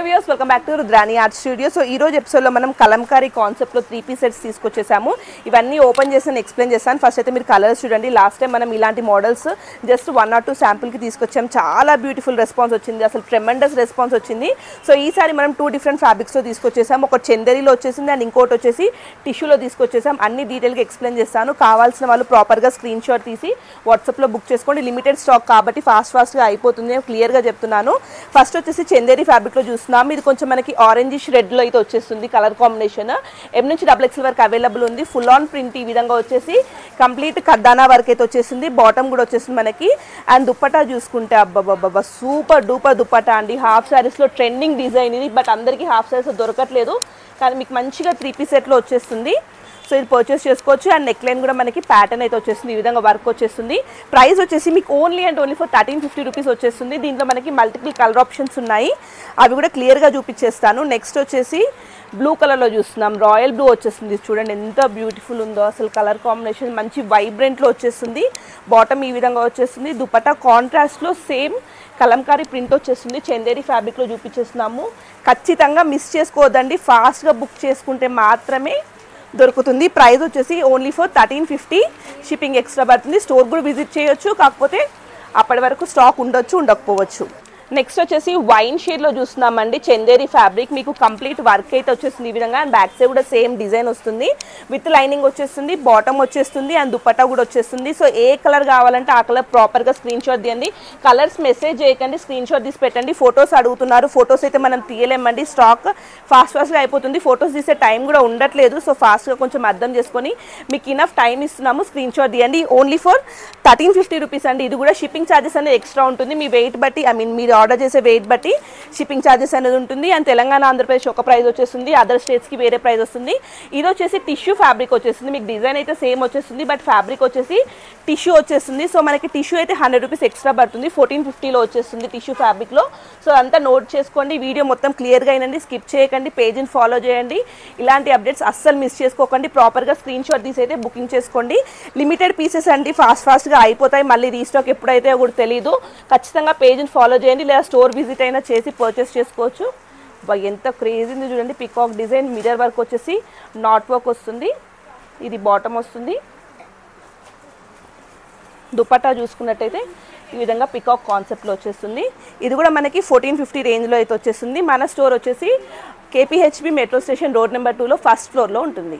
Viewers welcome back to Rudrani art studio. So ఈ రోజు ఎపిసోడ్లో మనం కలంకారీ కాన్సెప్ట్లో 3 సెట్స్ తీసుకొచ్చేసాము. ఇవన్నీ ఓపెన్ చేసి నేను ఎక్స్ప్లెయిన్ చేస్తాను. ఫస్ట్ అయితే మీరు కలర్స్ చూడండి. లాస్ట్ టైం మనం ఇలాంటి మోడల్స్ జస్ట్ 1 or 2 శాంపుల్కి తీసుకొచ్చాము. చాలా బ్యూటిఫుల్ రెస్పాన్స్ వచ్చింది, అసలు ట్రెమెండస్ రెస్పాన్స్ వచ్చింది. సో ఈసారి మనం 2 డిఫరెంట్ ఫ్యాబ్రిక్స్లో తీసుకొచ్చేసాము. ఒకటి చందేరీలో వచ్చేసింది అండ్ ఇంకోటి వచ్చేసి టిష్యూలో తీసుకొచ్చేసాం. అన్ని డీటెయిల్గా ఎక్స్ప్లెయిన్ చేస్తాను. కావాల్సిన వాళ్ళు ప్రాపర్గా స్క్రీన్ షాట్ తీసి వాట్సాప్లో బుక్ చేసుకోండి. లిమిటెడ్ స్టాక్ కాబట్టి ఫాస్ట్గా అయిపోతుంది, క్లియర్గా చెప్తున్నాను. ఫస్ట్ వచ్చేసి చందేరీ ఫ్యాబ్రిక్లో చూస్తున్నాం. ఇది కొంచెం మనకి ఆరెంజిష్ రెడ్లో అయితే వచ్చేస్తుంది. కలర్ కాంబినేషన్ M నుంచి XXL వరకు అవైలబుల్ ఉంది. ఫుల్ ఆన్ ప్రింట్ ఈ విధంగా వచ్చేసి కంప్లీట్ కడ్డానా వరకు అయితే వచ్చేసింది. బాటమ్ కూడా వచ్చేసింది మనకి. అండ్ దుప్పటా చూసుకుంటే అబ్బబ్బబ్బా సూపర్ డూపర్ దుప్పటా అండి. హాఫ్ శారీస్లో ట్రెండింగ్ డిజైన్ ఇది. బట్ అందరికీ హాఫ్ శారీస్ దొరకట్లేదు, కానీ మీకు మంచిగా 3 సెట్లో వచ్చేస్తుంది. సో ఇది పర్చేస్ చేసుకోవచ్చు. అండ్ నెక్ లైన్ కూడా మనకి ప్యాటర్న్ అయితే వచ్చేస్తుంది. ఈ విధంగా వర్క్ వచ్చేస్తుంది. ప్రైస్ వచ్చేసి మీకు ఓన్లీ ఫర్ 1350 రూపీస్ వచ్చేస్తుంది. దీంట్లో మనకి మల్టిపుల్ కలర్ ఆప్షన్స్ ఉన్నాయి, అవి కూడా క్లియర్గా చూపించేస్తాను. నెక్స్ట్ వచ్చేసి బ్లూ కలర్లో చూస్తున్నాం. రాయల్ బ్లూ వచ్చేస్తుంది. చూడండి ఎంత బ్యూటిఫుల్ ఉందో అసలు. కలర్ కాంబినేషన్ మంచి వైబ్రెంట్లో వచ్చేస్తుంది. బాటమ్ ఈ విధంగా వచ్చేస్తుంది. దుపట్టా కాంట్రాస్ట్లో సేమ్ కలంకారీ ప్రింట్ వచ్చేస్తుంది. చందేరి ఫ్యాబ్రిక్లో చూపించేస్తున్నాము. ఖచ్చితంగా మిస్ చేసుకోవద్దండి. ఫాస్ట్గా బుక్ చేసుకుంటే మాత్రమే దొరుకుతుంది. ప్రైస్ వచ్చేసి ఓన్లీ ఫర్ 1350. షిప్పింగ్ ఎక్స్ట్రా పడుతుంది. స్టోర్ కూడా విజిట్ చేయొచ్చు, కాకపోతే అప్పటి వరకు స్టాక్ ఉండొచ్చు, ఉండకపోవచ్చు. నెక్స్ట్ వచ్చేసి వైన్ షేడ్లో చూస్తున్నామండి. చందేరి ఫ్యాబ్రిక్ మీకు కంప్లీట్ వర్క్ అయితే వచ్చేస్తుంది ఈ విధంగా. అండ్ బ్యాక్ సైడ్ కూడా సేమ్ డిజైన్ వస్తుంది. విత్ లైనింగ్ వచ్చేస్తుంది, బాటమ్ వచ్చేస్తుంది అండ్ దుపట్టా కూడా వచ్చేస్తుంది. సో ఏ కలర్ కావాలంటే ఆ కలర్ ప్రాపర్గా స్క్రీన్ షాట్ తీయండి. కలర్స్ మెసేజ్ చేయకండి, స్క్రీన్ షాట్ తీసి పెట్టండి. ఫొటోస్ అడుగుతున్నారు, ఫొటోస్ అయితే మనం తీయలేమండి. స్టాక్ ఫాస్ట్గా అయిపోతుంది. ఫొటోస్ తీసే టైం కూడా ఉండట్లేదు. సో ఫాస్ట్గా కొంచెం అర్థం చేసుకొని మీకు ఇనఫ్ టైం ఇస్తున్నాము. స్క్రీన్ షాట్ తీయండి. ఓన్లీ ఫర్ 1350 రూపీస్ అండి. ఇది కూడా షిప్పింగ్ ఛార్జెస్ అనేది ఎక్స్ట్రా ఉంటుంది. మీ వెయిట్ బట్టి, మీరు ఆర్డర్ చేసే వెయిట్ బట్టి షిప్పింగ్ ఛార్జెస్ అనేది ఉంటుంది. అండ్ తెలంగాణ ఆంధ్రప్రదేశ్ ఒక ప్రైస్ వచ్చేస్తుంది, అదర్ స్టేట్స్కి వేరే ప్రైస్ వస్తుంది. ఇది వచ్చేసి టిష్యూ ఫ్యాబ్రిక్ వచ్చేస్తుంది. మీకు డిజైన్ అయితే సేమ్ వచ్చేస్తుంది, బట్ ఫ్యాబ్రిక్ వచ్చేసి టిష్యూ వచ్చేస్తుంది. సో మనకి టిష్యూ అయితే 100 రూపీస్ ఎక్స్ట్రా పడుతుంది. 1450లో వచ్చేస్తుంది టిష్యూ ఫ్యాబ్రిక్లో. సో అంతా నోట్ చేసుకోండి. వీడియో మొత్తం క్లియర్గా అయినండి, స్కిప్ చేయకండి, పేజ్ని ఫాలో చేయండి. ఇలాంటి అప్డేట్స్ అస్సలు మిస్ చేసుకోకండి. ప్రాపర్గా స్క్రీన్ షాట్ తీసి అయితే బుకింగ్ చేసుకోండి. లిమిటెడ్ పీసెస్ అండి, ఫాస్ట్గా అయిపోతాయి. మళ్ళీ రీస్టాక్ ఎప్పుడైతే కూడా తెలియదు. ఖచ్చితంగా పేజ్ని ఫాలో చేయండి, లేదా స్టోర్ విజిట్ అయినా చేసి పర్చేస్ చేసుకోవచ్చు. ఎంత క్రేజీ ఉంది చూడండి. పికాక్ డిజైన్, మిర్రర్ వర్క్ వచ్చేసి నాట్ వర్క్ వస్తుంది. ఇది బాటమ్ వస్తుంది. దుపట్టా చూసుకున్నట్టయితే ఈ విధంగా పికాక్ కాన్సెప్ట్లో వచ్చేస్తుంది. ఇది కూడా మనకి 1450 రేంజ్లో అయితే వచ్చేస్తుంది. మన స్టోర్ వచ్చేసి KPHB metro station road number 2లో ఫస్ట్ ఫ్లోర్లో ఉంటుంది.